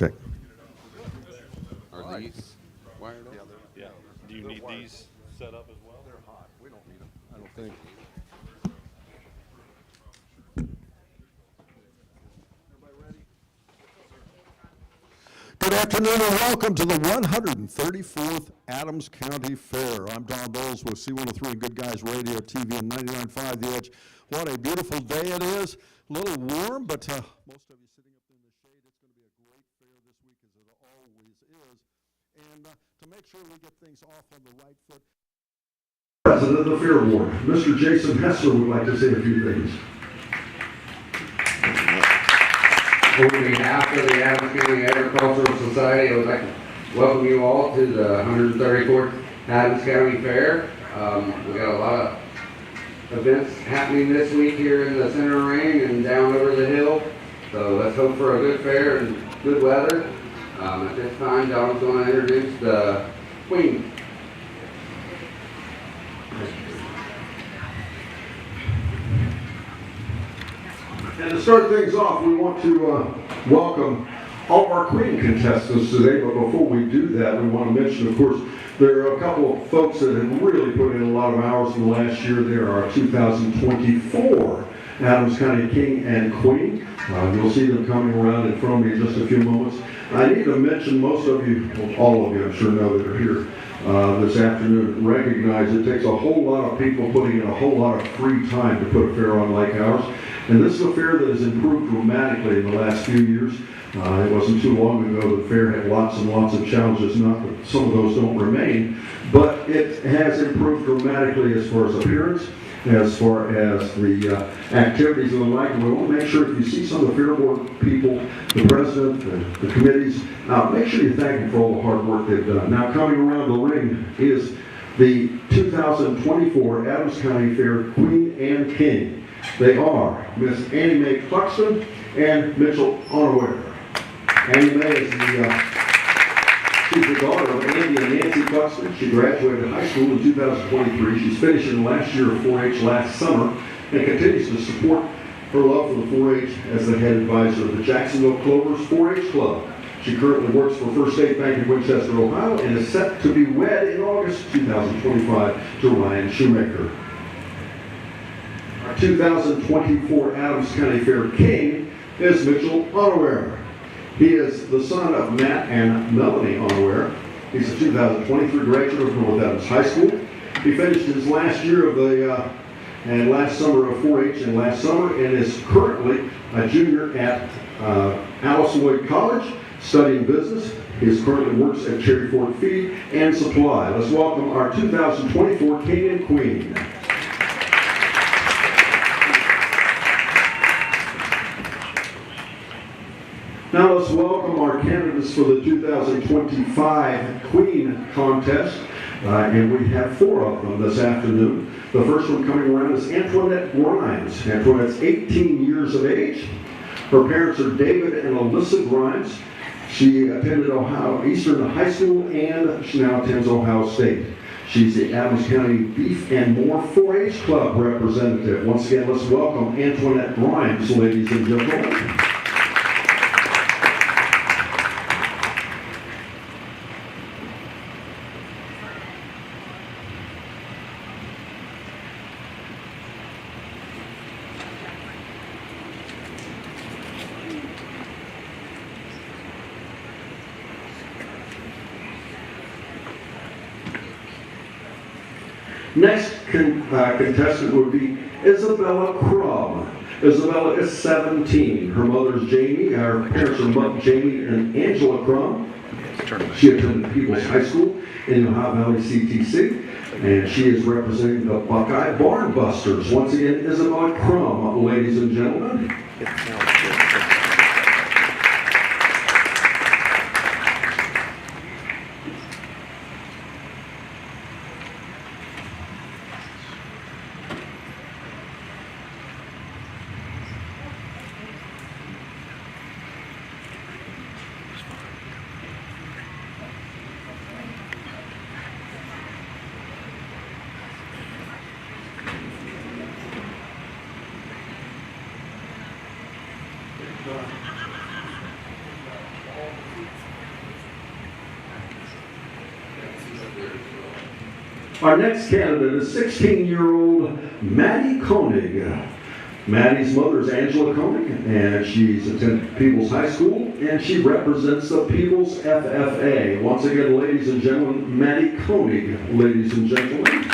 Check. Are these wired up? Yeah. Do you need these set up as well? They're hot. We don't need them. I don't think. Good afternoon and welcome to the 134th Adams County Fair. I'm Don Bowles with C103 and Good Guys Radio, TV, and 99.5 The Edge. What a beautiful day it is. A little warm, but most of you sitting up in the shade. It's going to be a great fair this week, as it always is. And to make sure we get things off on the right foot, President of the Fair Board, Mr. Jason Hessler, would like to say a few things. On behalf of the Adams County Agricultural Society, I would like to welcome you all to the 134th Adams County Fair. We got a lot of events happening this week here in the center ring and down over the hill. So let's hope for a good fair and good weather. At this time, John's going to introduce the Queen. And to start things off, we want to welcome all of our Queen contestants today. But before we do that, we want to mention, of course, there are a couple of folks that have really put in a lot of hours in the last year. There are 2024 Adams County King and Queen. You'll see them coming around in front of me in just a few moments. I need to mention, most of you, well, all of you I'm sure know that are here this afternoon, recognize it takes a whole lot of people putting in a whole lot of free time to put a fair on like ours. And this is a fair that has improved dramatically in the last few years. It wasn't too long ago the fair had lots and lots of challenges, not that some of those don't remain, but it has improved dramatically as far as appearance, as far as the activities and the like. And we want to make sure if you see some of the fair board people, the president, the committees, make sure you thank them for all the hard work they've done. Now coming around the ring is the 2024 Adams County Fair Queen and King. They are Miss Annie Mae Cluxton and Mitchell Onaware. Annie Mae is she's the daughter of Andy and Nancy Cluxton. She graduated high school in 2023. She's finishing the last year of 4-H last summer and continues to support her love for the 4-H as the head advisor of the Jacksonville Clovers 4-H Club. She currently works for First State Bank in Winchester, Ohio, and is set to be wed in August 2025 to Ryan Shoemaker. Our 2024 Adams County Fair King is Mitchell Onaware. He is the son of Matt and Melanie Onaware. He's a 2023 graduate of North Adams High School. He finished his last year of the and last summer of 4-H and last summer, and is currently a junior at Alice Lloyd College studying business. He currently works at Cherry Ford Feed and Supply. Let's welcome our 2024 King and Queen. Now let's welcome our candidates for the 2025 Queen Contest. And we have 4 of them this afternoon. The first one coming around is Antoinette Grimes. Antoinette's 18 years of age. Her parents are David and Alyssa Grimes. She attended Ohio Eastern High School and she now attends Ohio State. She's the Adams County Beef and More 4-H Club representative. Once again, let's welcome Antoinette Grimes, ladies and gentlemen. Next contestant would be Isabella Crum. Isabella is 17. Her mother's Jamie. Her parents are Jamie and Angela Crum. She attended People's High School in Ohio Valley CTC, and she is representing the Buckeye Barn Busters. Once again, Isabella Crum, ladies and gentlemen. Our next candidate is 16-year-old Maddie Koenig. Maddie's mother is Angela Koenig, and she's attended Peoples High School, and she represents the Peoples FFA. Once again, ladies and gentlemen, Maddie Koenig, ladies and gentlemen.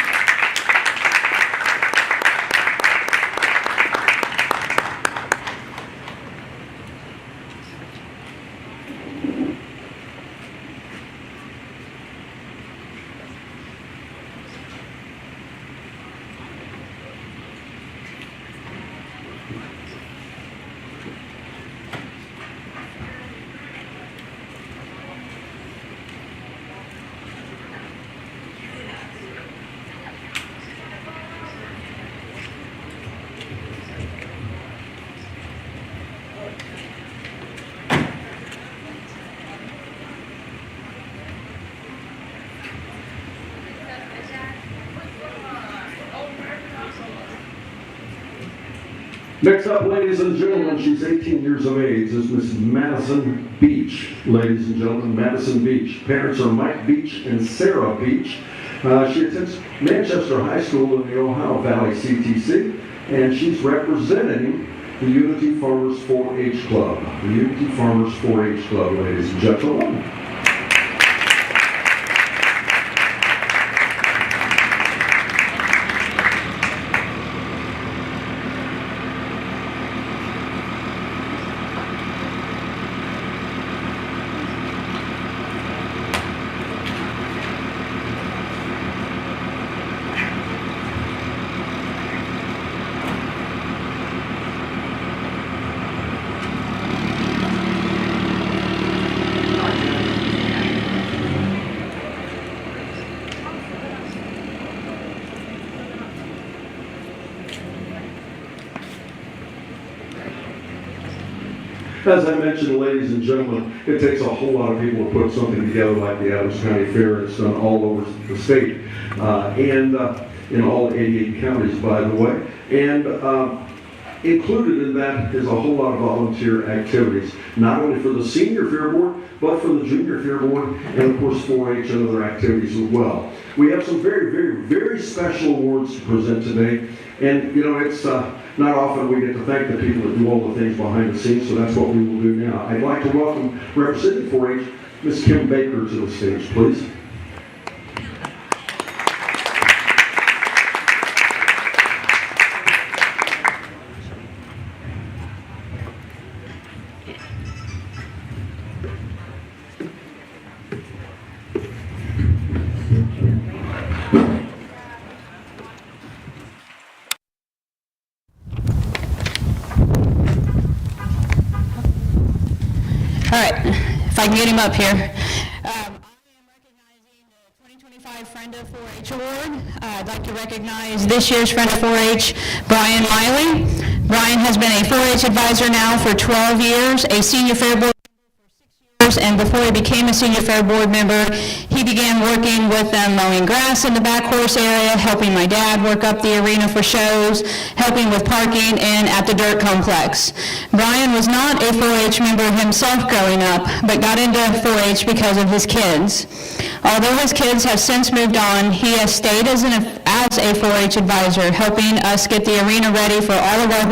Next up, ladies and gentlemen, she's 18 years of age, is Miss Madison Beach. Ladies and gentlemen, Madison Beach. Parents are Mike Beach and Sarah Beach. She attends Manchester High School in the Ohio Valley CTC, and she's representing the Unity Farmers 4-H Club. The Unity Farmers 4-H Club, ladies and gentlemen. As I mentioned, ladies and gentlemen, it takes a whole lot of people to put something together like the Adams County Fair. It's done all over the state and in all 88 counties, by the way. And included in that is a whole lot of volunteer activities, not only for the senior fair board, but for the junior fair board, and of course 4-H and other activities as well. We have some very, very, very special awards to present today. And you know, it's not often we get to thank the people that do all the things behind the scenes, so that's what we will do now. I'd like to welcome, representing 4-H, Ms. Kim Baker to the stage, please. All right, if I can get him up here. I am recognizing the 2025 Friend of 4-H Award. I'd like to recognize this year's Friend of 4-H, Brian Miley. Brian has been a 4-H advisor now for 12 years, a senior fair board member for 6 years, and before he became a senior fair board member, he began working with them mowing grass in the back horse area, helping my dad work up the arena for shows, helping with parking, and at the dirt complex. Brian was not a 4-H member himself growing up, but got into 4-H because of his kids. Although his kids have since moved on, he has stayed as a 4-H advisor, helping us get the arena ready for all of our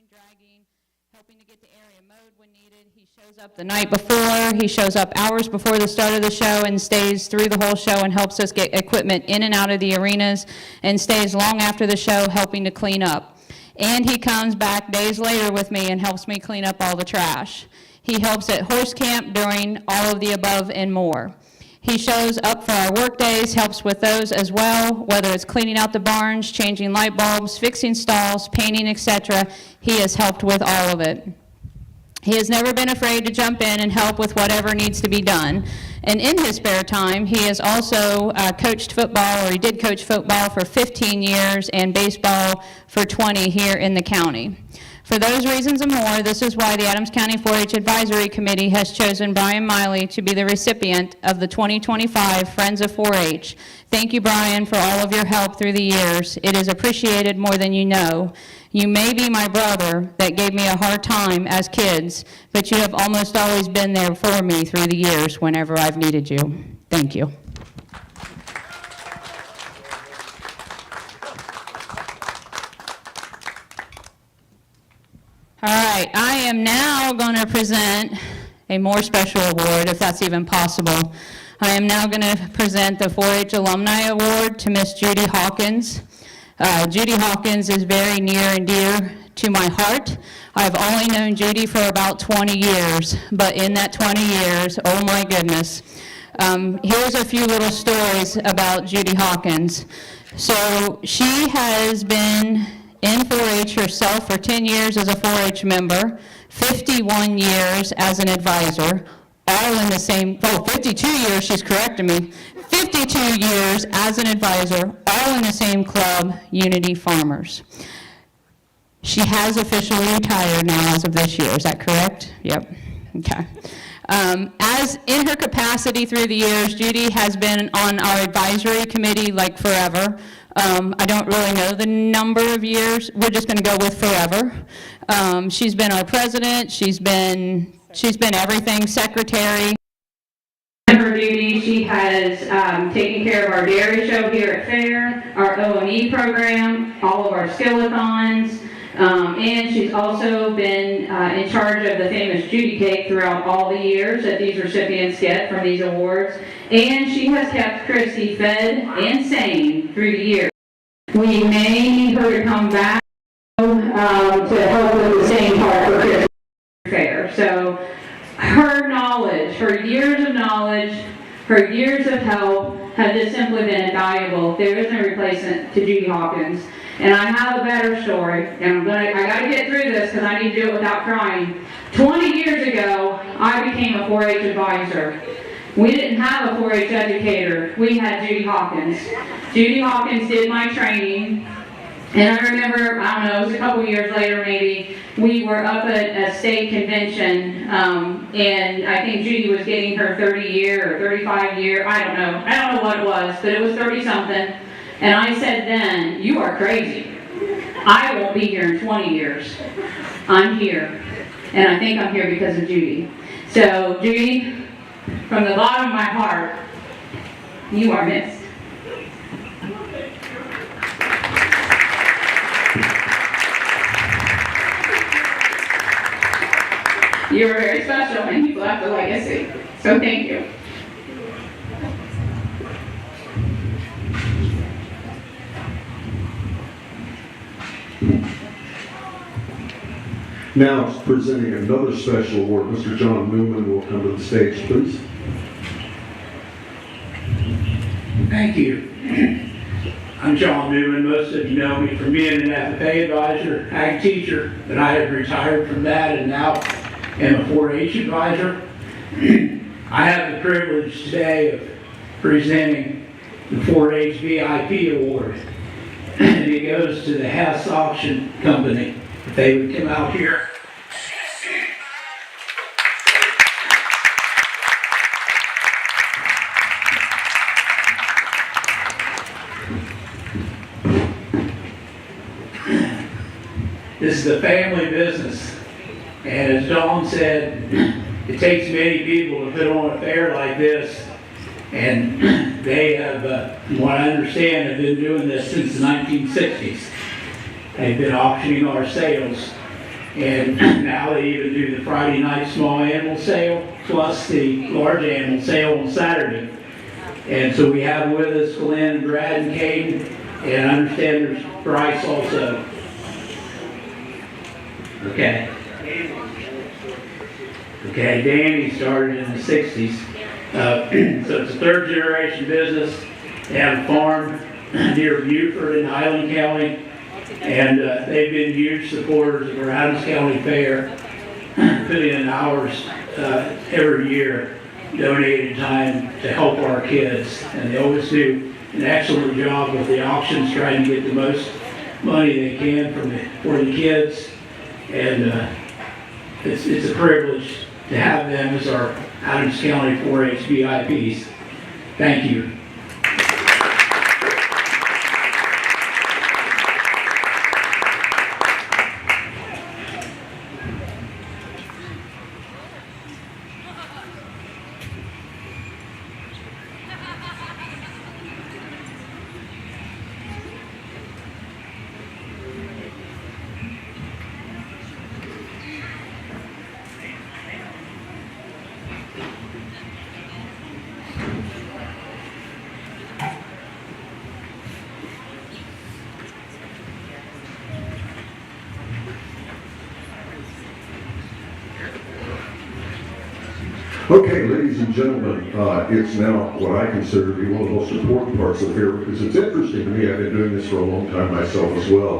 dragging, helping to get the area mowed when needed. He shows up the night before, he shows up hours before the start of the show and stays through the whole show and helps us get equipment in and out of the arenas and stays long after the show helping to clean up. And he comes back days later with me and helps me clean up all the trash. He helps at horse camp during all of the above and more. He shows up for our work days, helps with those as well, whether it's cleaning out the barns, changing light bulbs, fixing stalls, painting, etc. He has helped with all of it. He has never been afraid to jump in and help with whatever needs to be done. And in his spare time, he has also coached football, or he did coach football for 15 years and baseball for 20 here in the county. For those reasons and more, this is why the Adams County 4-H Advisory Committee has chosen Brian Miley to be the recipient of the 2025 Friends of 4-H. Thank you, Brian, for all of your help through the years. It is appreciated more than you know. You may be my brother that gave me a hard time as kids, but you have almost always been there for me through the years whenever I've needed you. Thank you. right, I am now going to present a more special award, if that's even possible. I am now going to present the 4-H Alumni Award to Miss Judy Hawkins. Judy Hawkins is very near and dear to my heart. I've only known Judy for about 20 years, but in that 20 years, oh my goodness. Here's a few little stories about Judy Hawkins. So she has been in 4-H herself for 10 years as a 4-H member, 51 years as an advisor, all in the same, 52 years, she's correcting me, 52 years as an advisor, all in the same club, Unity Farmers. She has officially retired now as of this year, is that correct? Yep, okay. As in her capacity through the years, Judy has been on our advisory committee like forever. I don't really know the number of years. We're just going to go with forever. She's been our president. She's been everything, secretary. In her duty, she has taken care of our dairy show here at Fair, our OME program, all of our skillathons, and she's also been in charge of the famous Judy Cake throughout all the years that these recipients get from these awards. And she has kept Christy fed and sane through the years. We may need her to come back to help with the same part for Christy Fair. So her knowledge, her years of knowledge, her years of help have just simply been invaluable. There is no replacement to Judy Hawkins. And I have a better story, and I gotta get through this because I need to do it without crying. 20 years ago, I became a 4-H advisor. We didn't have a 4-H educator. We had Judy Hawkins. Judy Hawkins did my training, and I remember, I don't know, it was a couple years later maybe, we were up at a state convention, and I think Judy was getting her 30-year or 35-year, I don't know what it was, but it was 30-something. And I said then, you are crazy. I won't be here in 20 years. I'm here. And I think I'm here because of Judy. So Judy, from the bottom of my heart, you are missed. You are very special and you've left a legacy. So thank you. Now presenting another special award, Mr. John Newman will come to the stage, please. Thank you. I'm John Newman. Most of you know me from being an FFA advisor, ag teacher, but I have retired from that and now am a 4-H advisor. I have the privilege today of presenting the 4-H VIP Award. And it goes to the Hess Auction Company. If they would come out here. This is a family business, and as Dawn said, it takes many people to put on a fair like this, and they have, from what I understand, have been doing this since the 1960s. They've been auctioning our sales, and now they even do the Friday night small animal sale, plus the large animal sale on Saturday. And so we have with us Glenn, Brad, and Caden, and I understand there's Bryce also. Okay. Okay, Danny started in the 60s. So it's a third generation business. They have a farm near Beaufort in Highland County. And they've been huge supporters of our Adams County Fair, putting in hours every year, donating time to help our kids. And they always do an excellent job with the auctions, trying to get the most money they can for the kids. And it's a privilege to have them as our Adams County 4-H VIPs. Thank you. Okay, ladies and gentlemen, it's now what I consider to be one of the most important parts of the fair because it's interesting to me. I've been doing this for a long time myself as well.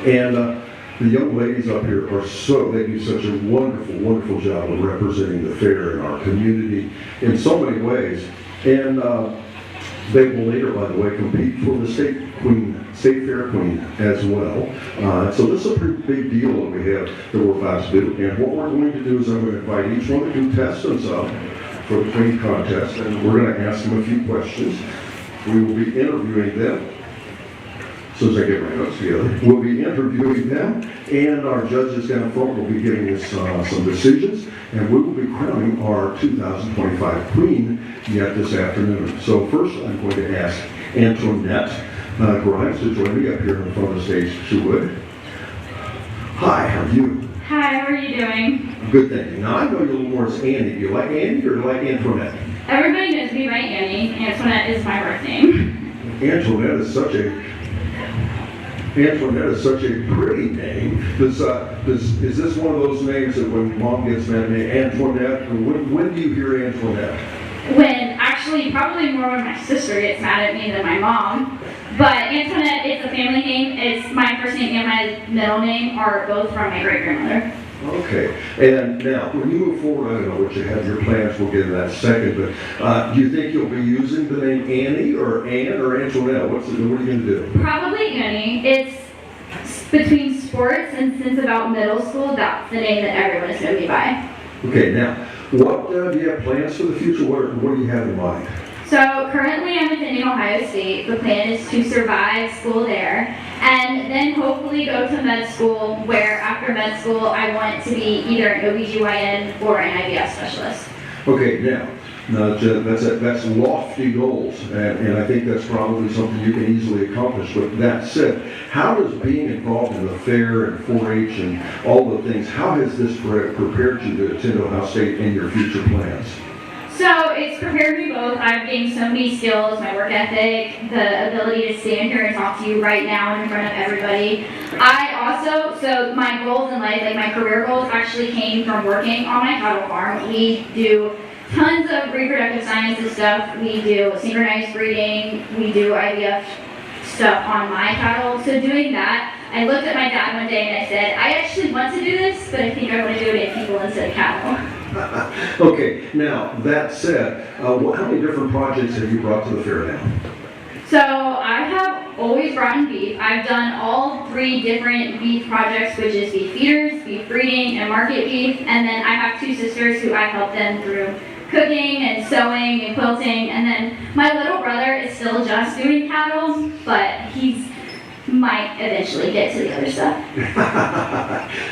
And the young ladies up here they do such a wonderful, wonderful job of representing the fair in our community in so many ways. And they will later, by the way, compete for the state fair queen as well. So this is a pretty big deal that we have that we're about to do. And what we're going to do is I'm going to invite each one of the contestants up for the queen contest, and we're going to ask them a few questions. We will be interviewing them. As soon as I get my notes together, we'll be interviewing them, and our judges down front will be giving us some decisions, and we will be crowning our 2025 queen yet this afternoon. So first, I'm going to ask Antoinette Grimes to join me up here in front of the stage, if she would. Hi, how are you? Hi, how are you doing? Good, thank you. Now, I know you a little more as Annie. Do you like Annie or do you like Antoinette? Everybody knows me by Annie. Antoinette is my birth name. Antoinette is such a pretty name. Is this one of those names that when mom gets mad at me, Antoinette, when do you hear Antoinette? When, actually, probably more when my sister gets mad at me than my mom. But Antoinette is a family name. It's my first name and my middle name are both from my great-grandmother. Okay, and now, when you move forward, I don't know what you have your plans, we'll get into that in a second, but do you think you'll be using the name Annie or Ann or Antoinette? What are you going to do? Probably Annie. It's between sports, and since about middle school, that's the name that everyone has known me by. Okay, now, what do you have plans for the future? What do you have in mind? So currently I'm attending Ohio State. The plan is to survive school there and then hopefully go to med school where after med school I want to be either an OBGYN or an IVF specialist. Okay, now that's lofty goals, and I think that's probably something you can easily accomplish. But that said, how does being involved in the fair and 4-H and all the things, how has this prepared you to attend Ohio State in your future plans? So it's prepared me both. I've gained so many skills, my work ethic, the ability to stand here and talk to you right now in front of everybody. So my goals in life, like my career goals, actually came from working on my cattle farm. We do tons of reproductive sciences stuff. We do synchronized breeding. We do IVF stuff on my cattle. So doing that, I looked at my dad one day and I said, I actually want to do this, but I think I want to do it in people instead of cattle. Okay, now that said, how many different projects have you brought to the fair now? So I have always brought in beef. I've done all 3 different beef projects, which is beef feeders, beef breeding, and market beef. And then I have 2 sisters who I help them through cooking and sewing and quilting. And then my little brother is still just doing cattle, but he might eventually get to the other stuff.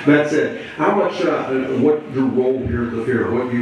That's it. How much, what your role here at the fair? What have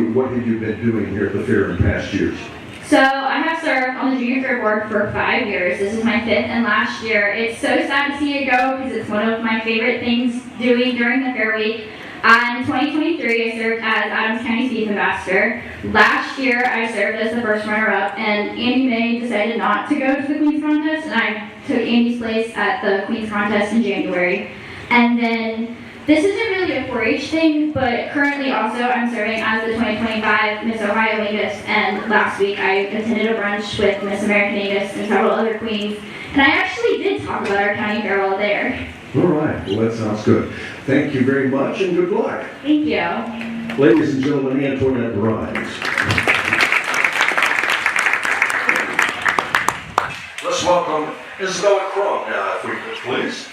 you been doing here at the fair in past years? So I have served on the junior fair board for 5 years. This is my 5th and last year. It's so sad to see it go because it's one of my favorite things doing during the fair week. In 2023, I served as Adams County's beef ambassador. Last year, I served as the first runner-up, and Andy May decided not to go to the Queen's Contest, and I took Andy's place at the Queen's Contest in January. And then, this isn't really a 4-H thing, but currently also I'm serving as the 2025 Miss Ohio Angus, and last week I attended a brunch with Miss American Angus and several other queens, and I actually did talk about our county fair while there. All right, well that sounds good. Thank you very much and good luck. Thank you. Ladies and gentlemen, Antoinette Grimes. Let's welcome Isabella Crum now, if we could, please.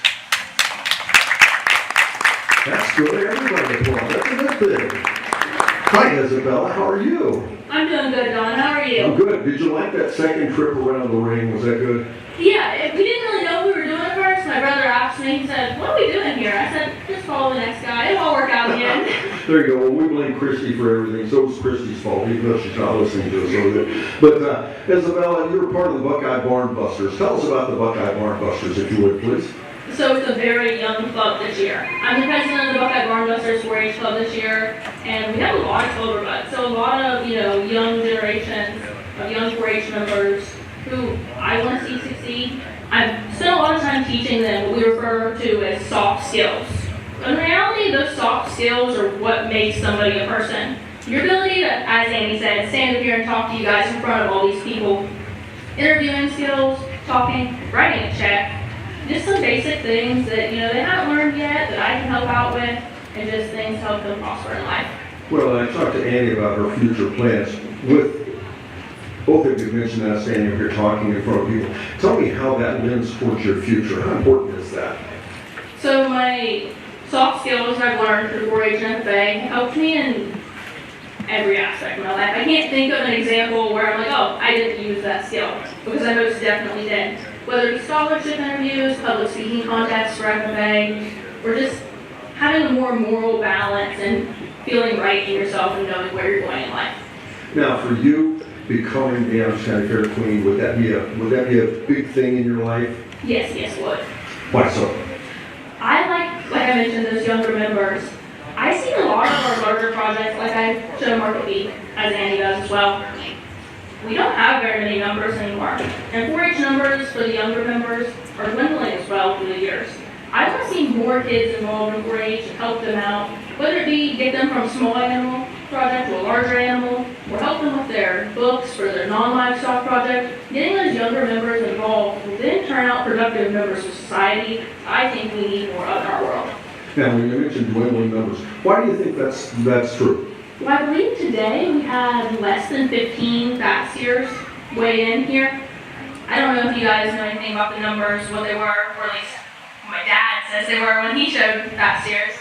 That's good, everybody applaud. That's a good thing. Hi, Isabella, how are you? I'm doing good, Dawn. How are you? I'm good. Did you like that second trip around the ring? Was that good? Yeah, we didn't really know what we were doing at first. My brother asked me, he said, what are we doing here? I said, just follow the next guy. It'll all work out in the end. There you go. Well, we blame Christy for everything. So it's Christy's fault, even though she's not listening to us over there. But Isabella, you're part of the Buckeye Barn Busters. Tell us about the Buckeye Barn Busters, if you would, please. So it's a very young club this year. I'm the president of the Buckeye Barn Busters 4-H club this year, and we have a lot of clover buds. So a lot of, young generations of young 4-H members who I want to see succeed. I've spent a lot of time teaching them what we refer to as soft skills. In reality, those soft skills are what makes somebody a person. your ability to, as Andy said, stand up here and talk to you guys in front of all these people, interviewing skills, talking, writing a check, just some basic things that, they haven't learned yet that I can help out with, and just things to help them prosper in life. Well, I talked to Annie about her future plans. With both of you mentioned that standing up here talking in front of people. Tell me how that lends towards your future. How important is that? So my soft skills I've learned through 4-H and FFA helped me in every aspect of my life. I can't think of an example where I'm like, oh, I didn't use that skill, because I most definitely did. Whether it be scholarship interviews, public speaking contests for FFA, or just having a more moral balance and feeling right in yourself and knowing where you're going in life. Now, for you, becoming the Adams County Fair Queen, would that be a big thing in your life? Yes, it would. Why so? I like I mentioned, those younger members. I see a lot of our larger projects, like I showed Market Week, as Andy does as well. We don't have very many numbers anymore. And 4-H numbers for the younger members are dwindling as well through the years. I want to see more kids involved in 4-H and help them out, whether it be get them from a small animal project to a larger animal, or help them with their books for their non-livestock project. Getting those younger members involved will then turn out productive members of society. I think we need more of in our world. Now, when you mentioned dwindling numbers, why do you think that's true? Well, I believe today we had less than 15 faxiers weigh in here. I don't know if you guys know anything about the numbers, what they were, or at least my dad says they were when he showed faxiers.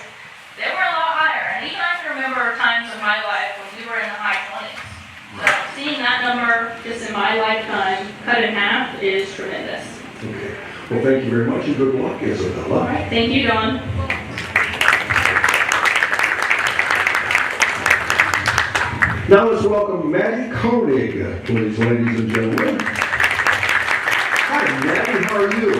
They were a lot higher, and even I can remember times in my life when we were in the high 20s. So seeing that number just in my lifetime cut in half is tremendous. Okay. Well, thank you very much, and good luck, Isabella. All right, thank you, Don. Now let's welcome Maddie Koenig, please, ladies and gentlemen. Hi, Maddie, how are you?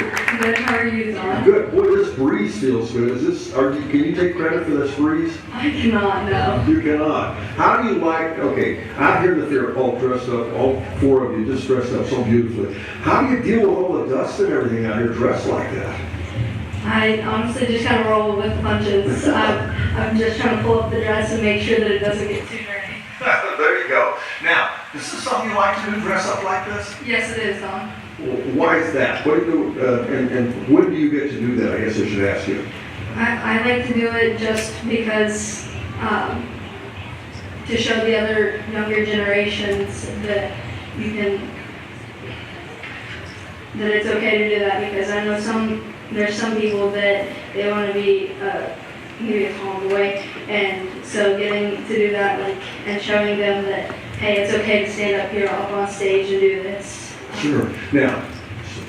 Good, how are you, Don? Good. Boy, this breeze feels good. Can you take credit for this breeze? I cannot, no. You cannot. How do you out here in the fair, all dressed up, all four of you just dressed up so beautifully. How do you deal with all the dust and everything out here dressed like that? I honestly just kind of roll with the punches. I'm just trying to pull up the dress and make sure that it doesn't get too dirty. There you go. Now, is this something you like to do, dress up like this? Yes, it is, Don. Why is that? What do you do, and when do you get to do that? I guess I should ask you. I like to do it just because to show the other younger generations that that it's okay to do that, because I know there's some people that they want to be maybe a tomboy, and so getting to do that, and showing them that, hey, it's okay to stand up here up on stage and do this. Sure. Now,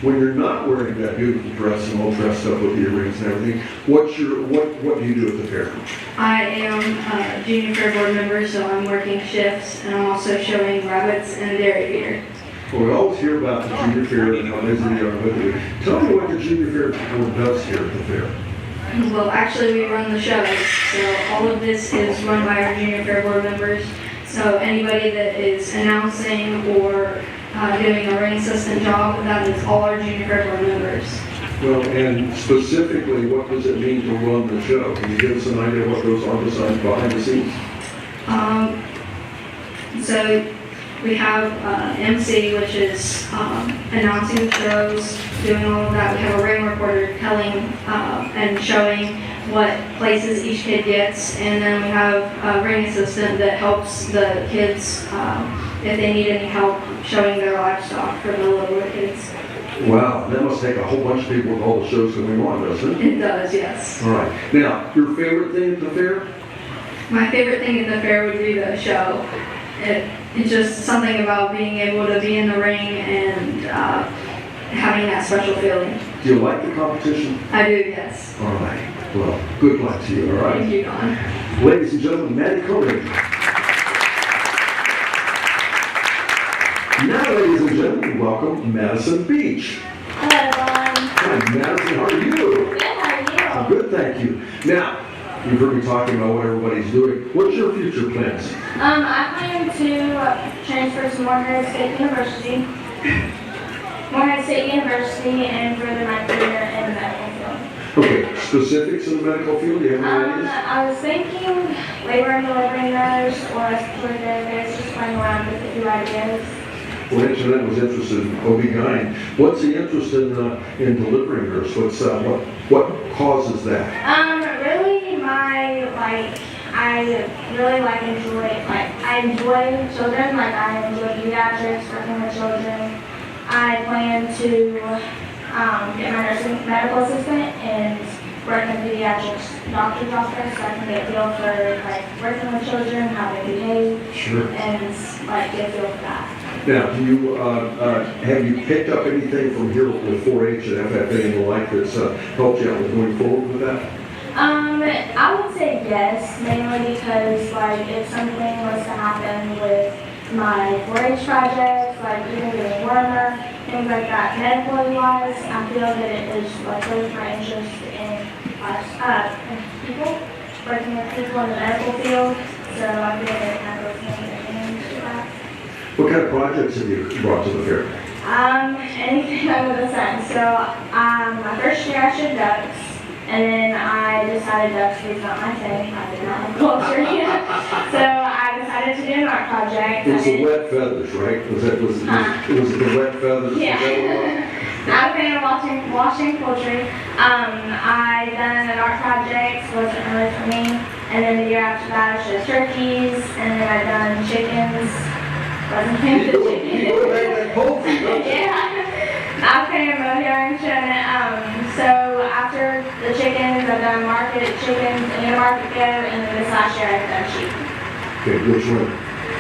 when you're not wearing that beautiful dress and all dressed up with the earrings and everything, what do you do at the fair? I am a junior fair board member, so I'm working shifts, and I'm also showing rabbits and dairy feeder. Well, we always hear about the junior fair and how busy they are with it. Tell me what the junior fair board does here at the fair. Well, actually, we run the shows, so all of this is run by our junior fair board members. So anybody that is announcing or doing a ring assistant job, that is all our junior fair board members. Well, and specifically, what does it mean to run the show? Can you give us an idea of what goes on behind the scenes? So we have MC, which is announcing the shows, doing all of that. We have a ring reporter telling and showing what places each kid gets, and then we have a ring assistant that helps the kids if they need any help showing their livestock for the littler kids. Wow, that must take a whole bunch of people with all the shows going on, doesn't it? It does, yes. All right. Now, your favorite thing at the fair? My favorite thing at the fair would be the show. It's just something about being able to be in the ring and having that special feeling. Do you like the competition? I do, yes. All right. Well, good luck to you, all right? Thank you, Don. Ladies and gentlemen, Maddie Koenig. Now, ladies and gentlemen, welcome Madison Beach. Hello, everyone. Hi, Madison, how are you? Good, how are you? Good, thank you. Now, you've heard me talking about what everybody's doing. What's your future plans? I plan to transfer to Morehead State University and further my career in the medical field. Okay, specifics in the medical field, do you have any ideas? I was thinking labor and delivery nurse or respiratory therapist, just playing around with a few ideas. Well, Antoinette was interested in OB-GYN. What's the interest in delivering nurse? What causes that? Really I enjoy children, like I enjoy pediatrics, working with children. I plan to get my nursing medical assistant and work in the pediatrics doctor's office so I can get a feel for like working with children, how they behave, Sure. and like get a feel for that. Now, do you, have you picked up anything from here with 4-H and FFA and the like that's helped you out with going forward with that? I would say yes, mainly because like if something was to happen with my 4-H projects, like even getting warmer, things like that, medically wise, I feel that it is like really my interest in in people, working with people in the medical field, so I feel that it kind of goes hand in that. What kind of projects have you brought to the fair? Anything under the sun. So my first year I showed ducks. And then I decided ducks was not my thing. I did not like culture yet. So I decided to do an art project. It was the wet feathers, right? Was it the wet feathers? Yeah. I was kind of washing poultry. I done an art project, wasn't really for me. And then the year after that I showed turkeys, and then I done chickens. Wasn't fan of the chickens. You go back that poultry, don't you? Yeah. I came over here and shown it. So after the chickens, I've done market chickens and a market go, and then this last year I've done sheep. Okay, which one?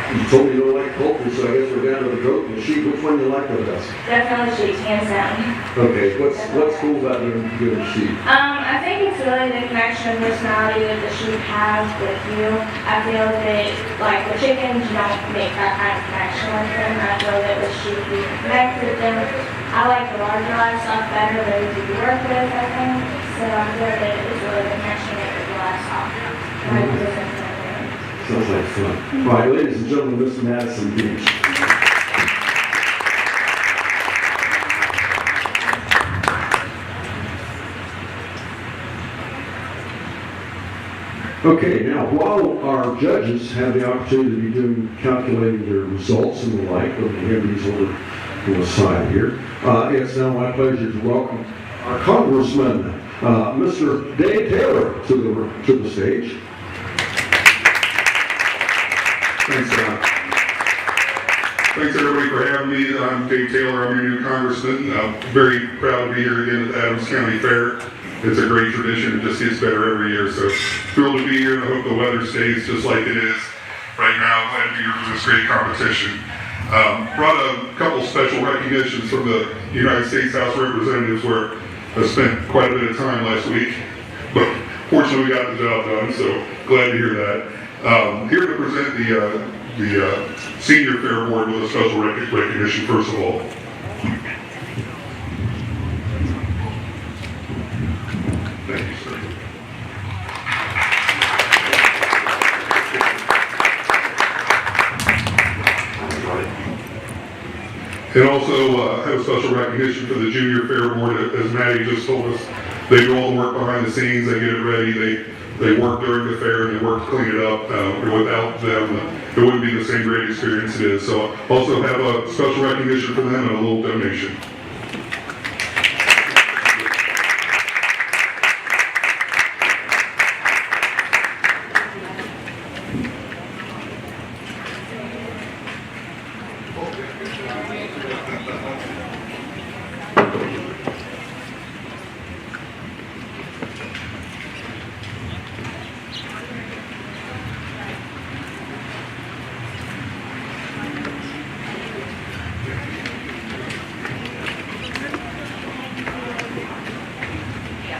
You told me you don't like poultry, so I guess we're down to the goat and the sheep. Which one do you like the best? Definitely sheep, hands down. Okay, what's cool about doing sheep? I think it's really the connection and personality that the sheep have with you. I feel that, like with chickens, you don't make that kind of connection with them. I feel that with sheep, you can connect with them. I like the larger livestock better, they're easy to work with, I think. So I feel that it's really the connection with the livestock. Sounds like fun. All right, ladies and gentlemen, Mr. Madison Beach. Okay, now while our judges have the opportunity to be doing calculating their results and the like, we'll have these over to the side here. It's now my pleasure to welcome our Congressman, Mr. Dave Taylor, to the stage. Thanks everybody for having me. I'm Dave Taylor. I'm your new congressman. I'm very proud to be here again at the Adams County Fair. It's a great tradition. It just gets better every year. So thrilled to be here, and I hope the weather stays just like it is right now. Glad to be here for this great competition. Brought a couple special recognitions from the United States House of Representatives, where I spent quite a bit of time last week. But fortunately, we got the job done, so glad to hear that. Here to present the Senior Fair Award with a special recognition, first of all. Thank you, sir. And also have a special recognition for the Junior Fair Award. As Maddie just told us, they do all the work behind the scenes, they get it ready, they work during the fair, and they work to clean it up. Without them, it wouldn't be the same great experience it is. So also have a special recognition for them and a little donation.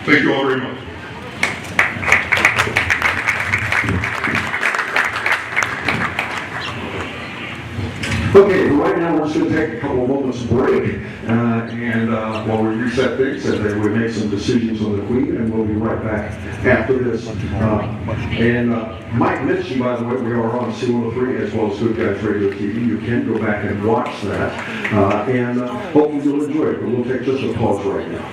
Thank you all very much. Okay, right now we're just going to take a couple of moments break, and while we reset things, and then we make some decisions on the Queen, and we'll be right back after this. Mike mentioned, by the way, we are on C103 as well as Good Guys Radio TV. You can go back and watch that, and hopefully you'll enjoy it. But we'll take just a pause right now.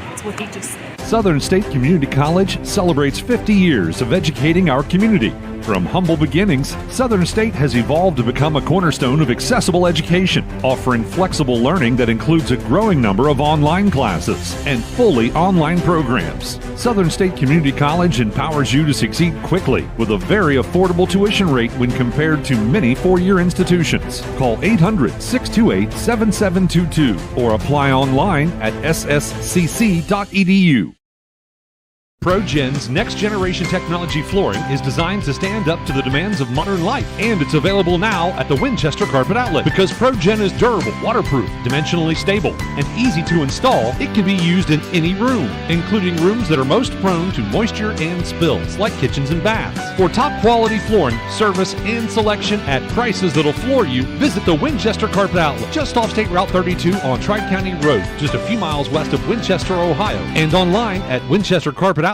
That's what he just said. Southern State Community College celebrates 50 years of educating our community. From humble beginnings, Southern State has evolved to become a cornerstone of accessible education, offering flexible learning that includes a growing number of online classes and fully online programs. Southern State Community College empowers you to succeed quickly with a very affordable tuition rate when compared to many four-year institutions. Call 800-628-7722 or apply online at sscc.edu. ProGen's next-generation technology flooring is designed to stand up to the demands of modern life, and it's available now at the Winchester Carpet Outlet. Because ProGen is durable, waterproof, dimensionally stable, and easy to install, it can be used in any room, including rooms that are most prone to moisture and spills, like kitchens and baths. For top-quality flooring, service, and selection at prices that'll floor you, visit the Winchester Carpet Outlet, just off State Route 32 on Tri-County Road, just a few miles west of Winchester, Ohio, and online at winchestercarpetoutlet.com.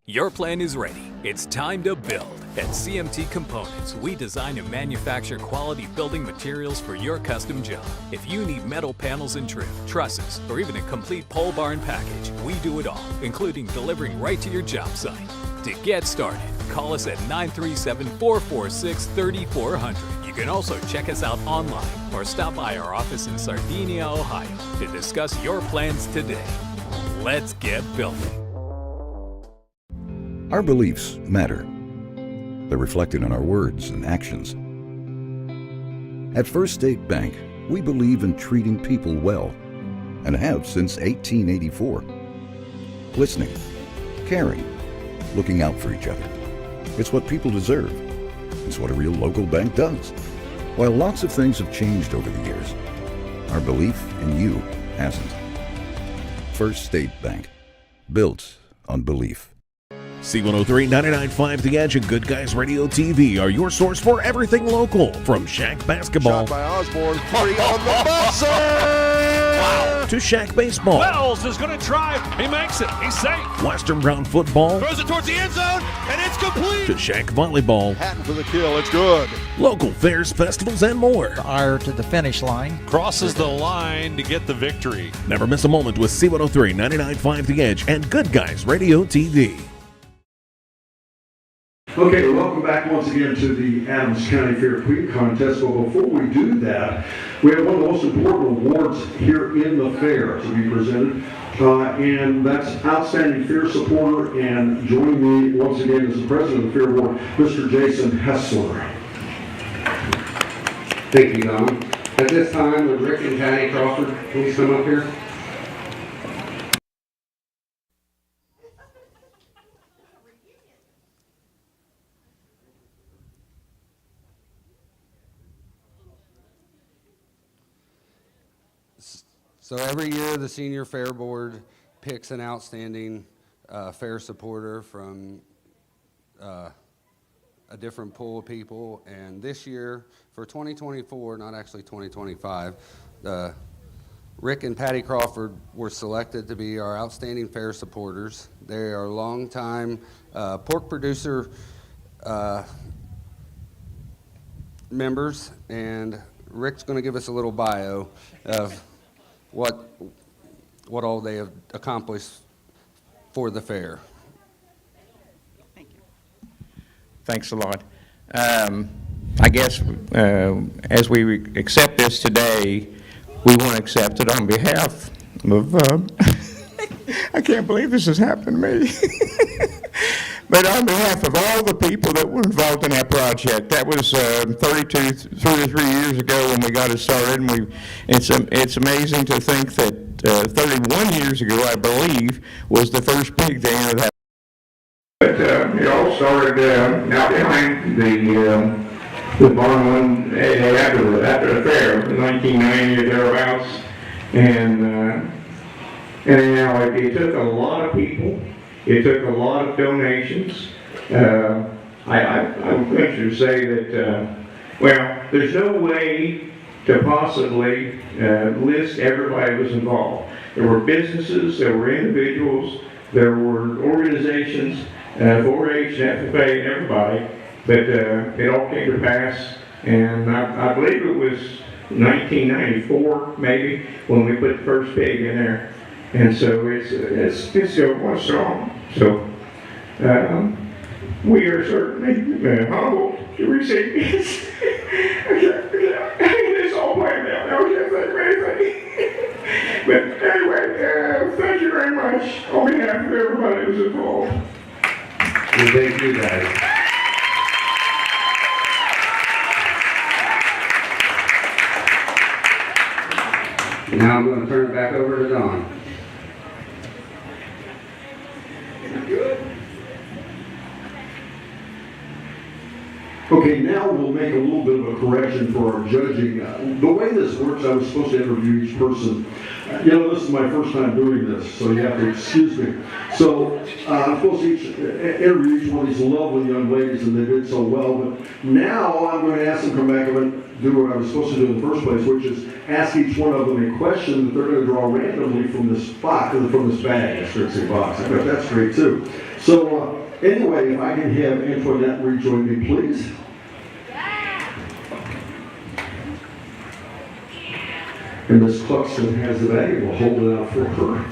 Your plan is ready. It's time to build. At CMT Components, we design and manufacture quality building materials for your custom job. If you need metal panels and trim, trusses, or even a complete pole barn package, we do it all, including delivering right to your job site. To get started, call us at 937-446-3400. You can also check us out online or stop by our office in Sardinia, Ohio to discuss your plans today. Let's get building. Our beliefs matter. They're reflected in our words and actions. At First State Bank, we believe in treating people well, and have since 1884. Listening, caring, looking out for each other. It's what people deserve. It's what a real local bank does. While lots of things have changed over the years, our belief in you hasn't. First State Bank, built on belief. C103, 99.5 The Edge, and Good Guys Radio TV are your source for everything local. From Shack Basketball Shot by Osborne, three on the buzzer! Wow! To Shack Baseball. Wells is going to try. He makes it. He's safe. Western Brown Football. Throws it towards the end zone, and it's complete. To Shack Volleyball. Hatton for the kill. It's good. Local fairs, festivals, and more. Ire to the finish line. Crosses the line to get the victory. Never miss a moment with C103, 99.5 The Edge, and Good Guys Radio TV. Okay, welcome back once again to the Adams County Fair Queen Contest. But before we do that, we have one of the most important awards here in the fair to be presented, and that's Outstanding Fair Supporter. And joining me once again is the President of the Fair Board, Mr. Jason Hessler. Thank you, Don. At this time, would Rick and Patty Crawford please come up here? So every year, the Senior Fair Board picks an outstanding fair supporter from a different pool of people. And this year, for 2024, not actually 2025, Rick and Patty Crawford were selected to be our outstanding fair supporters. They are longtime pork producer members, and Rick's going to give us a little bio of what all they have accomplished for the fair. Thank you. Thanks a lot. I guess as we accept this today, we want to accept it on behalf of, I can't believe this has happened to me. But on behalf of all the people that were involved in that project, that was 33 years ago when we got it started, and it's amazing to think that 31 years ago, I believe, was the first pig to enter that. But it all started out behind the barn one after the fair, 1990 or thereabouts, and anyhow, it took a lot of people. It took a lot of donations. I would venture to say that, well, there's no way to possibly list everybody who was involved. There were businesses, there were individuals, there were organizations, 4-H, FFA, and everybody, but it all came to pass. And I believe it was 1994, maybe, when we put the first pig in there. And so it's still going strong. So we are certainly humbled to receive this. It's all planned out. I can't think of anything. But anyway, thank you very much on behalf of everybody who's involved. Well, thank you guys. Now I'm going to turn it back over to Don. Okay, now we'll make a little bit of a correction for our judging. The way this works, I was supposed to interview each person. This is my first time doing this, so you have to excuse me. So I'm supposed to interview each one of these lovely young ladies, and they did so well. But now I'm going to ask them to come back and do what I was supposed to do in the first place, which is ask each one of them a question that they're going to draw randomly from this box, from this bag. I should say box. I bet that's great too. So anyway, if I can have Antoinette rejoin me, please. And Ms. Cluxton has the bag, and we'll hold it out for her.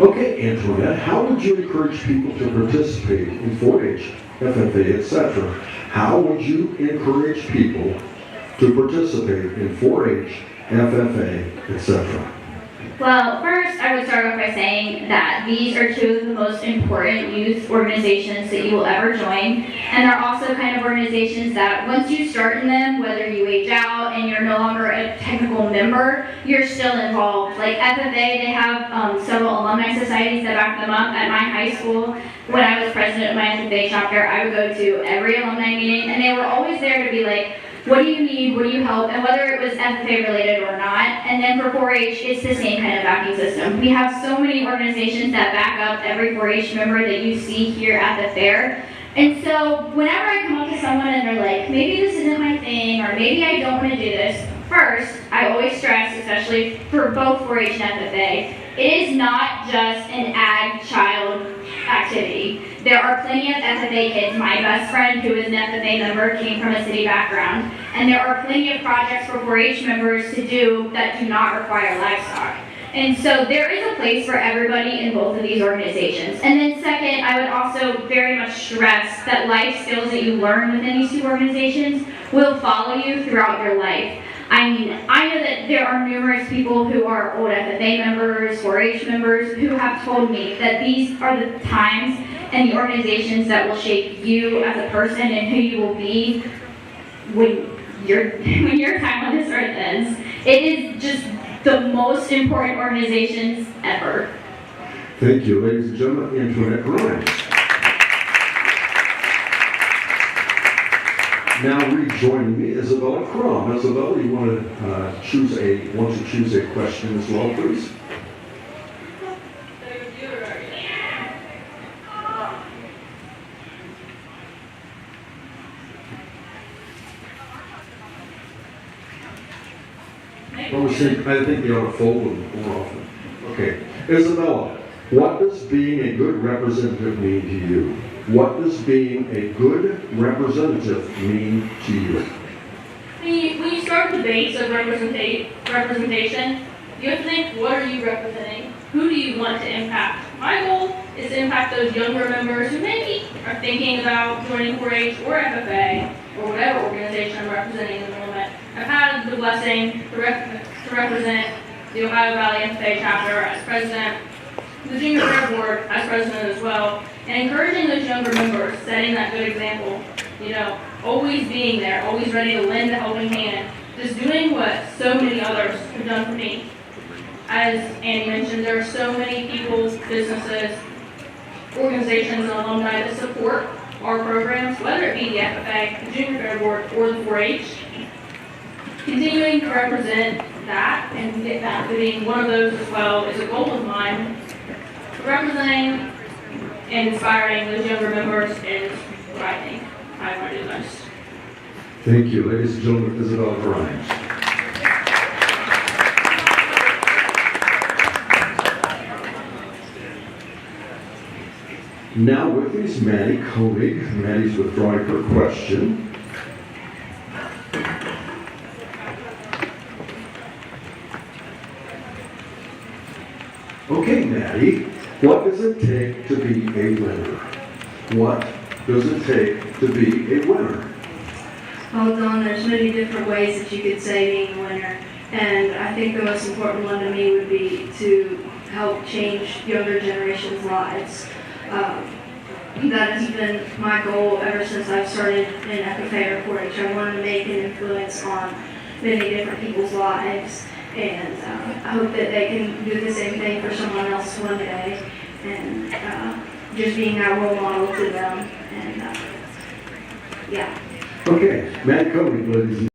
Okay, Antoinette, how would you encourage people to participate in 4-H, FFA, etc.? How would you encourage people to participate in 4-H, FFA, etc.? Well, first, I would start off by saying that these are two of the most important youth organizations that you will ever join. And they're also kind of organizations that once you start in them, whether you age out and you're no longer a technical member, you're still involved. Like FFA, they have several alumni societies that back them up. At my high school, when I was president of my FFA chapter, I would go to every alumni meeting, and they were always there to be like, what do you need? What do you help? And whether it was FFA related or not. And then for 4-H, it's the same kind of backing system. We have so many organizations that back up every 4-H member that you see here at the fair. And so whenever I come up to someone and they're like, maybe this isn't my thing, or maybe I don't want to do this, first, I always stress, especially for both 4-H and FFA, it is not just an ag child activity. There are plenty of FFA kids. My best friend, who is an FFA member, came from a city background. And there are plenty of projects for 4-H members to do that do not require livestock. And so there is a place for everybody in both of these organizations. And then second, I would also very much stress that life skills that you learn within these two organizations will follow you throughout your life. I mean, I know that there are numerous people who are old FFA members, 4-H members, who have told me that these are the times and the organizations that will shape you as a person and who you will be when your time on this earth ends. It is just the most important organizations ever. Thank you, ladies and gentlemen. Antoinette Grimes. Now rejoining me, Isabella Crum. Isabella, you want to choose a question as well, please? I think you ought to fold them more often. Okay. Isabella, what does being a good representative mean to you? What does being a good representative mean to you? When you start with the base of representation, you have to think, what are you representing? Who do you want to impact? My goal is to impact those younger members who maybe are thinking about joining 4-H or FFA or whatever organization I'm representing in the moment. I've had the blessing to represent the Ohio Valley FFA chapter as president, the Junior Fair Board as president as well, and encouraging those younger members, setting that good example, always being there, always ready to lend a helping hand, just doing what so many others have done for me. As Annie mentioned, there are so many people, businesses, organizations, and alumni that support our programs, whether it be the FFA, the Junior Fair Board, or the 4-H. Continuing to represent that and get back to being one of those as well is a goal of mine. Representing and inspiring those younger members is what I think I want to do most. Thank you, ladies and gentlemen. Isabella Grimes. Now with me is Maddie Koenig. Maddie's withdrawing her question. Okay, Maddie, what does it take to be a winner? What does it take to be a winner? Well, Don, there's many different ways that you could say being a winner, and I think the most important one to me would be to help change younger generations' lives. That has been my goal ever since I've started in FFA or 4-H. I wanted to make an influence on many different people's lives, and I hope that they can do the same thing for someone else one day, and just being that role model to them, and yeah. Okay, Matt Cody, ladies and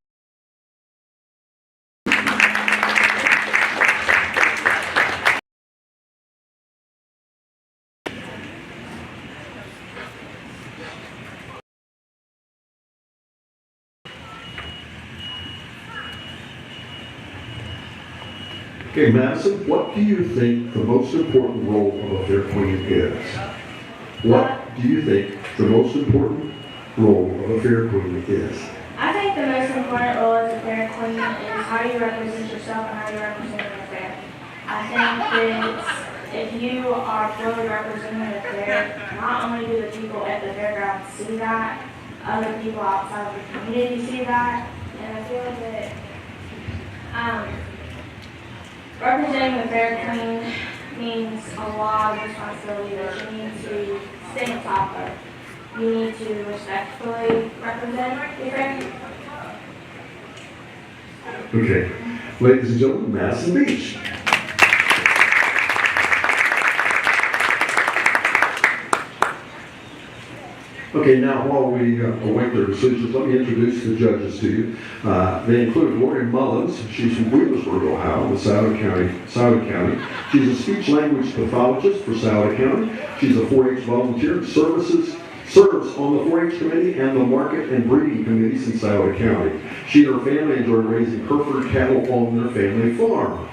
Okay, Madison, what do you think the most important role of a fair queen is? What do you think the most important role of a fair queen is? I think the most important role as a fair queen is how you represent yourself and how you represent the fair. I think that if you are fully representing the fair, not only do the people at the fairgrounds see that, other people outside of the community see that, and I feel that representing the fair queen means a lot of responsibility that you need to stay on top of. You need to respectfully represent the fair. Okay, ladies and gentlemen, Madison Beach. Okay, now while we await their decisions, let me introduce the judges to you. They include Lori Mullins. She's from Wheelersburg, Ohio, in Souda County. She's a speech language pathologist for Souda County. She's a 4-H volunteer and serves on the 4-H committee and the market and breeding committees in Souda County. She and her family enjoy raising Hereford cattle on their family farm.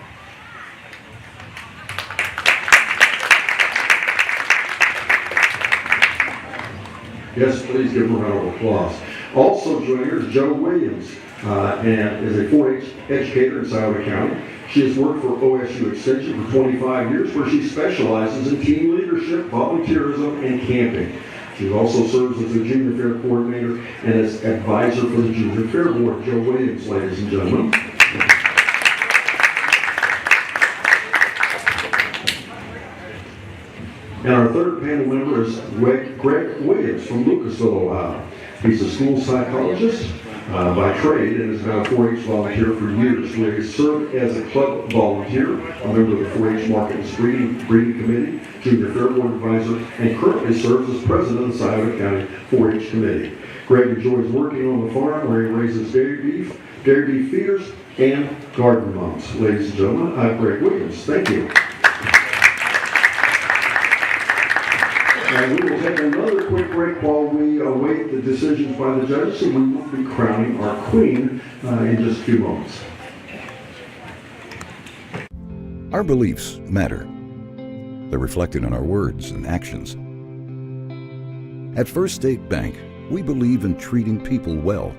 Yes, please give her a round of applause. Also joining her is Joe Williams, and is a 4-H educator in Souda County. She has worked for OSU Extension for 25 years, where she specializes in team leadership, volunteerism, and camping. She also serves as a junior fair coordinator and as advisor for the Junior Fair Board. Joe Williams, ladies and gentlemen. And our third panel member is Greg Williams from Lucasville, Ohio. He's a school psychologist by trade and has been a 4-H volunteer for years, where he served as a club volunteer, a member of the 4-H Market and Breeding Committee, Junior Fair Board advisor, and currently serves as president of the Souda County 4-H Committee. Greg enjoys working on the farm where he raises dairy beef feeders, and garden moms. Ladies and gentlemen, I'm Greg Williams. Thank you. And we will take another quick break while we await the decisions by the judges, and we will be crowning our queen in just a few moments. Our beliefs matter. They're reflected in our words and actions. At First State Bank, we believe in treating people well,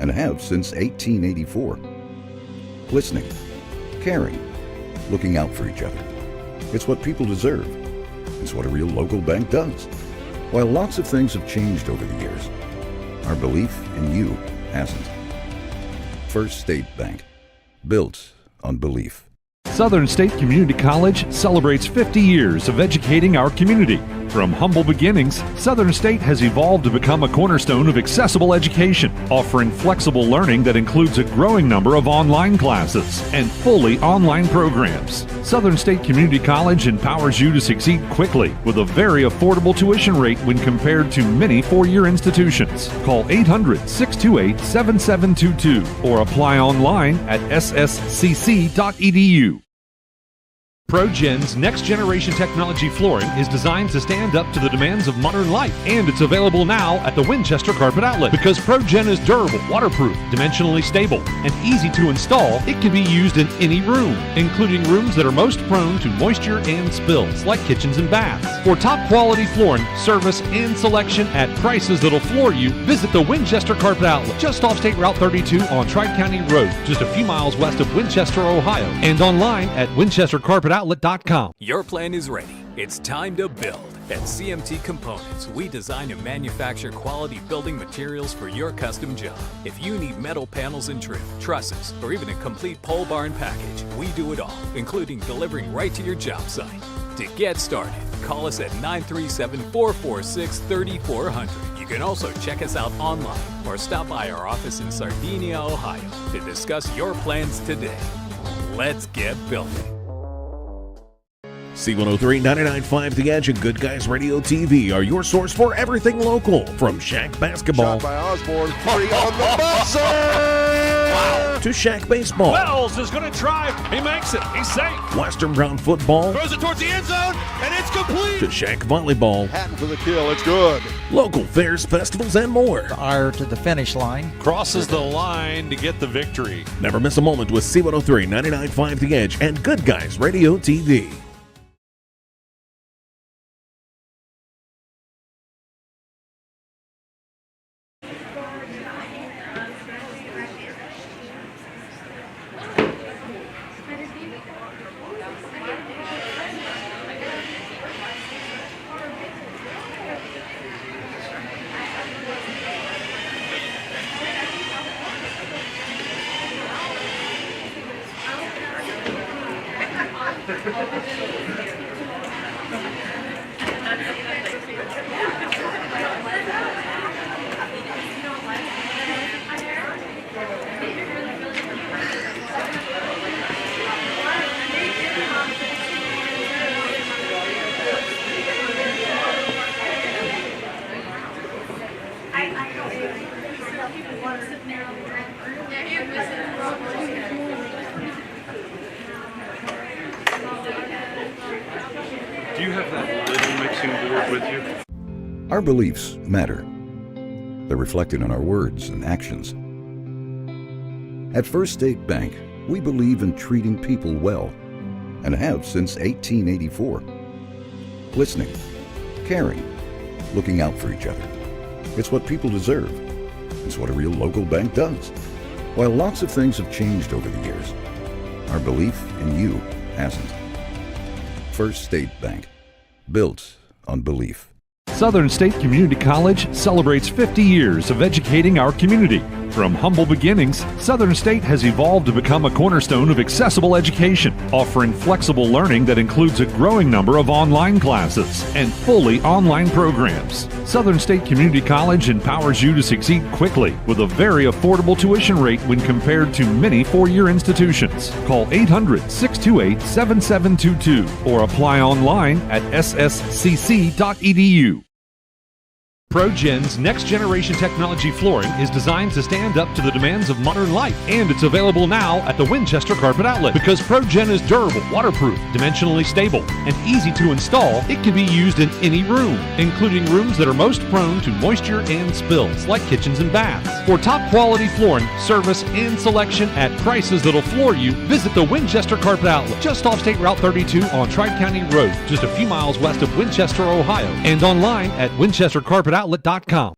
and have since 1884. Listening, caring, looking out for each other. It's what people deserve. It's what a real local bank does. While lots of things have changed over the years, our belief in you hasn't. First State Bank, built on belief. Southern State Community College celebrates 50 years of educating our community. From humble beginnings, Southern State has evolved to become a cornerstone of accessible education, offering flexible learning that includes a growing number of online classes and fully online programs. Southern State Community College empowers you to succeed quickly with a very affordable tuition rate when compared to many four-year institutions. Call 800-628-7722 or apply online at sscc.edu. ProGen's next-generation technology flooring is designed to stand up to the demands of modern life, and it's available now at the Winchester Carpet Outlet. Because ProGen is durable, waterproof, dimensionally stable, and easy to install, it can be used in any room, including rooms that are most prone to moisture and spills, like kitchens and baths. For top-quality flooring, service, and selection at prices that'll floor you, visit the Winchester Carpet Outlet, just off State Route 32 on Tri-County Road, just a few miles west of Winchester, Ohio, and online at winchestercarpetoutlet.com. CMTCarpetOutlet.com. Your plan is ready. It's time to build. At CMT Components, we design and manufacture quality building materials for your custom job. If you need metal panels and trim, trusses, or even a complete pole barn package, we do it all, including delivering right to your job site. To get started, call us at 937-446-3400. You can also check us out online or stop by our office in Sardinia, Ohio to discuss your plans today. Let's get building. C103, 99.5 The Edge, and Good Guys Radio TV are your source for everything local. From Shack Basketball Shot by Osborne, 3 on the buzzer! to Shack Baseball, Wells is going to drive. He makes it. He's safe. Western Brown Football, Throws it towards the end zone, and it's complete. to Shack Volleyball, Hatton for the kill, it's good. local fairs, festivals, and more. Ire to the finish line. Crosses the line to get the victory. Never miss a moment with C103, 99.5 The Edge, and Good Guys Radio TV. Do you have that little mixing board with you? Our beliefs matter. They're reflected in our words and actions. At First State Bank, we believe in treating people well and have since 1884. Listening, caring, looking out for each other. It's what people deserve. It's what a real local bank does. While lots of things have changed over the years, our belief in you hasn't. First State Bank, built on belief. Southern State Community College celebrates 50 years of educating our community. From humble beginnings, Southern State has evolved to become a cornerstone of accessible education, offering flexible learning that includes a growing number of online classes and fully online programs. Southern State Community College empowers you to succeed quickly with a very affordable tuition rate when compared to many four-year institutions. Call 800-628-7722 or apply online at sscc.edu. ProGen's next-generation technology flooring is designed to stand up to the demands of modern life, and it's available now at the Winchester Carpet Outlet. Because ProGen is durable, waterproof, dimensionally stable, and easy to install, it can be used in any room, including rooms that are most prone to moisture and spills, like kitchens and baths. For top-quality flooring, service, and selection at prices that'll floor you, visit the Winchester Carpet Outlet, just off State Route 32 on Tri-County Road, just a few miles west of Winchester, Ohio, and online at winchestercarpetoutlet.com.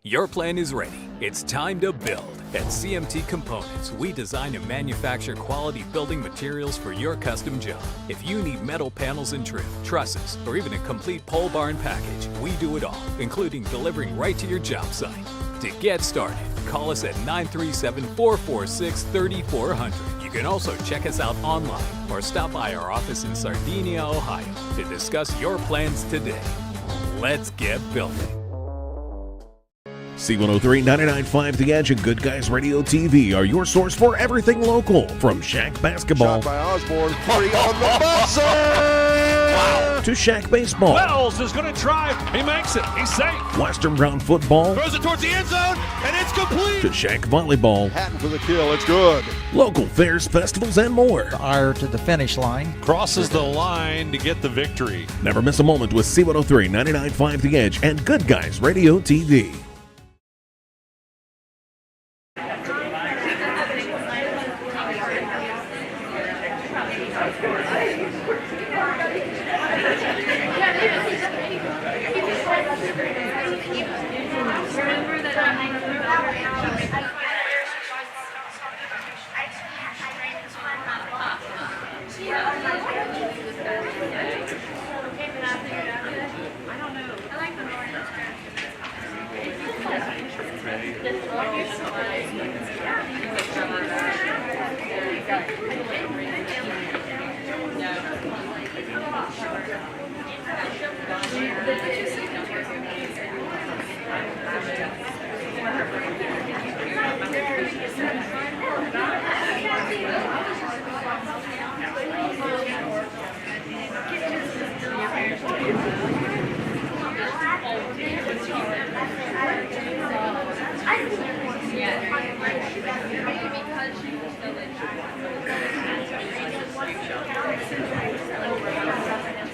Your plan is ready. It's time to build. At CMT Components, we design and manufacture quality building materials for your custom job. If you need metal panels and trim, trusses, or even a complete pole barn package, we do it all, including delivering right to your job site. To get started, call us at 937-446-3400. You can also check us out online or stop by our office in Sardinia, Ohio to discuss your plans today. Let's get building. C103, 99.5 The Edge, and Good Guys Radio TV are your source for everything local. From Shack Basketball Shot by Osborne, 3 on the buzzer! to Shack Baseball, Wells is going to drive. He makes it. He's safe. Western Brown Football, Throws it towards the end zone, and it's complete. to Shack Volleyball, Hatton for the kill, it's good. local fairs, festivals, and more. Ire to the finish line. Crosses the line to get the victory. Never miss a moment with C103, 99.5 The Edge, and Good Guys Radio TV.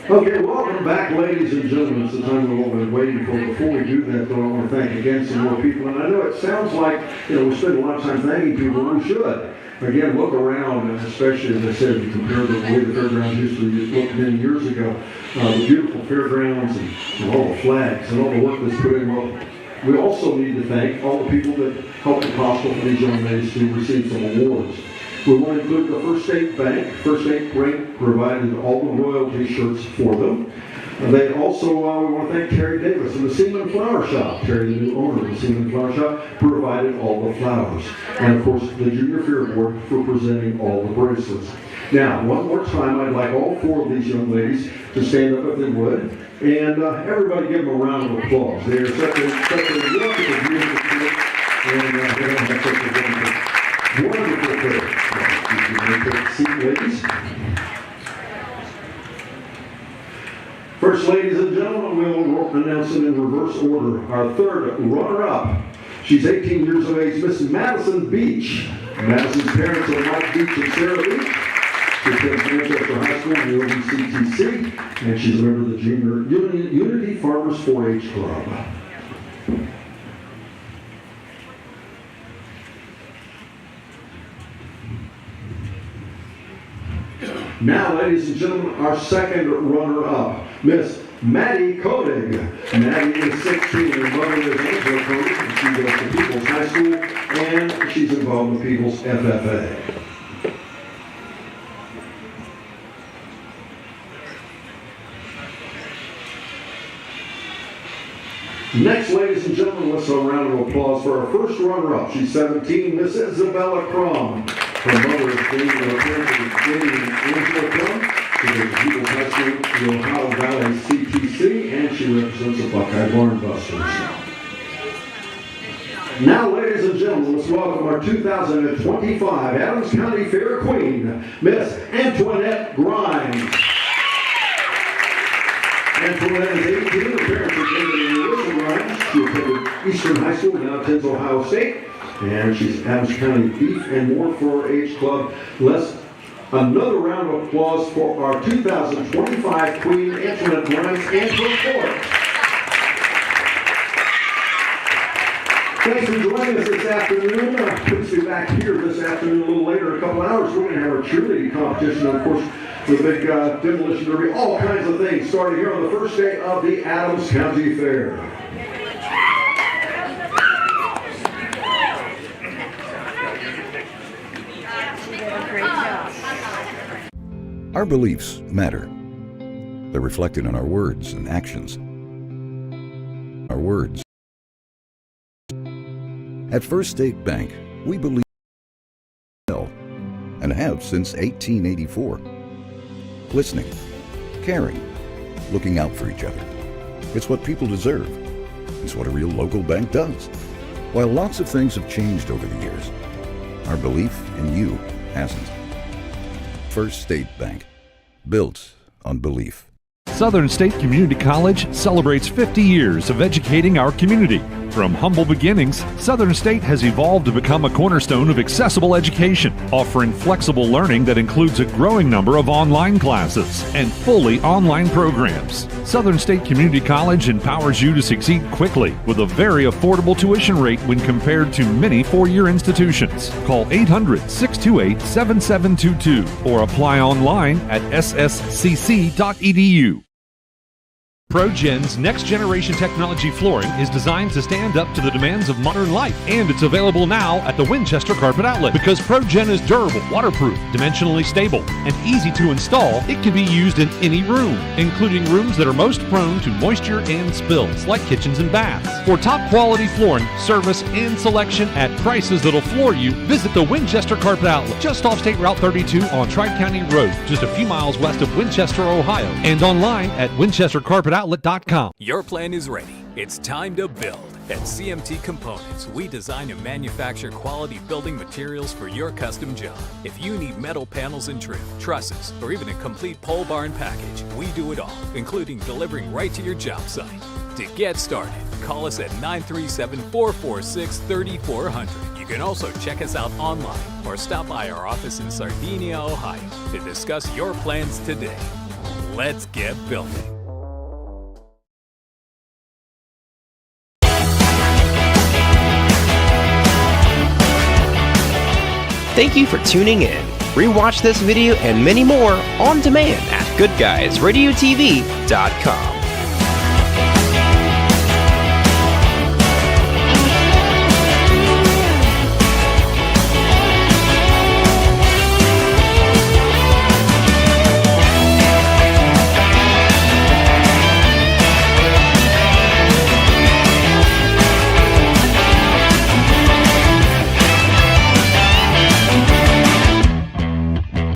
Okay, welcome back, ladies and gentlemen. It's the time we've all been waiting for. Before we do that, though, I want to thank again some more people. And I know it sounds like, we spend a lot of time thanking people, and we should. Again, look around, and especially, as I said, if you compare the way the fairgrounds used to look many years ago, the beautiful fairgrounds and all the flags and all the work that's put in. Well, we also need to thank all the people that helped it possible for these young ladies to receive some awards. We want to include the First State Bank. First State Bank provided all the royalty shirts for them. They also, we want to thank Terry Davis and the Seaman Flower Shop. Terry, the new owner of the Seaman Flower Shop, provided all the flowers. And of course, the Junior Fair Board for presenting all the bracelets. Now, one more time, I'd like all four of these young ladies to stand up if they would. And everybody give them a round of applause. They are such a wonderful, beautiful group. And they don't have such a wonderful fair. You may take a seat, ladies. First, ladies and gentlemen, we'll announce them in reverse order. Our third runner-up, she's 18 years of age, Miss Madison Beach. Madison's parents are Mike Beach and Sarah Beach. She attends Manchester High School in the OVCTC, and she's a member of the Junior Unity Farmers 4-H Club. Now, ladies and gentlemen, our second runner-up, Miss Maddie Koenig. Maddie is 16 and mother is Angela Koenig, and she goes to People's High School, and she's involved with People's FFA. Next, ladies and gentlemen, let's have a round of applause for our first runner-up. She's 17, Miss Isabella Crum. Her mother is Jane, and her parents are Jane and Angela Crum. She goes to People's High School, the Ohio Valley CTC, and she represents the Buckeye Barn Busters. Now, ladies and gentlemen, let's welcome our 2025 Adams County Fair Queen, Miss Antoinette Grimes. Antoinette is 18. Her parents are David and Melissa Grimes. She attended Eastern High School, now attends Ohio State. And she's Adams County Beef and More 4-H Club. Let's another round of applause for our 2025 Queen, Antoinette Grimes, and her court. Thanks for joining us this afternoon. Please be back here this afternoon a little later, in a couple hours. We're going to have our cheerleading competition, and of course, the big demolition derby, all kinds of things, starting here on the first day of the Adams County Fair. Our beliefs matter. They're reflected in our words and actions. Our words. At First State Bank, we believe well, and have since 1884. Listening, caring, looking out for each other. It's what people deserve. It's what a real local bank does. While lots of things have changed over the years, our belief in you hasn't. First State Bank, built on belief. Southern State Community College celebrates 50 years of educating our community. From humble beginnings, Southern State has evolved to become a cornerstone of accessible education, offering flexible learning that includes a growing number of online classes and fully online programs. Southern State Community College empowers you to succeed quickly with a very affordable tuition rate when compared to many four-year institutions. Call 800-628-7722 or apply online at sscc.edu. ProGen's next-generation technology flooring is designed to stand up to the demands of modern life, and it's available now at the Winchester Carpet Outlet. Because ProGen is durable, waterproof, dimensionally stable, and easy to install, it can be used in any room, including rooms that are most prone to moisture and spills, like kitchens and baths. For top-quality flooring, service, and selection at prices that'll floor you, visit the Winchester Carpet Outlet, just off State Route 32 on Tri-County Road, just a few miles west of Winchester, Ohio, and online at winchestercarpetoutlet.com. Your plan is ready. It's time to build. At CMT Components, we design and manufacture quality building materials for your custom job. If you need metal panels and trim, trusses, or even a complete pole barn package, we do it all, including delivering right to your job site. To get started, call us at 937-446-3400. You can also check us out online or stop by our office in Sardinia, Ohio to discuss your plans today. Let's get building. Thank you for tuning in. Rewatch this video and many more on demand at goodguysradiotv.com.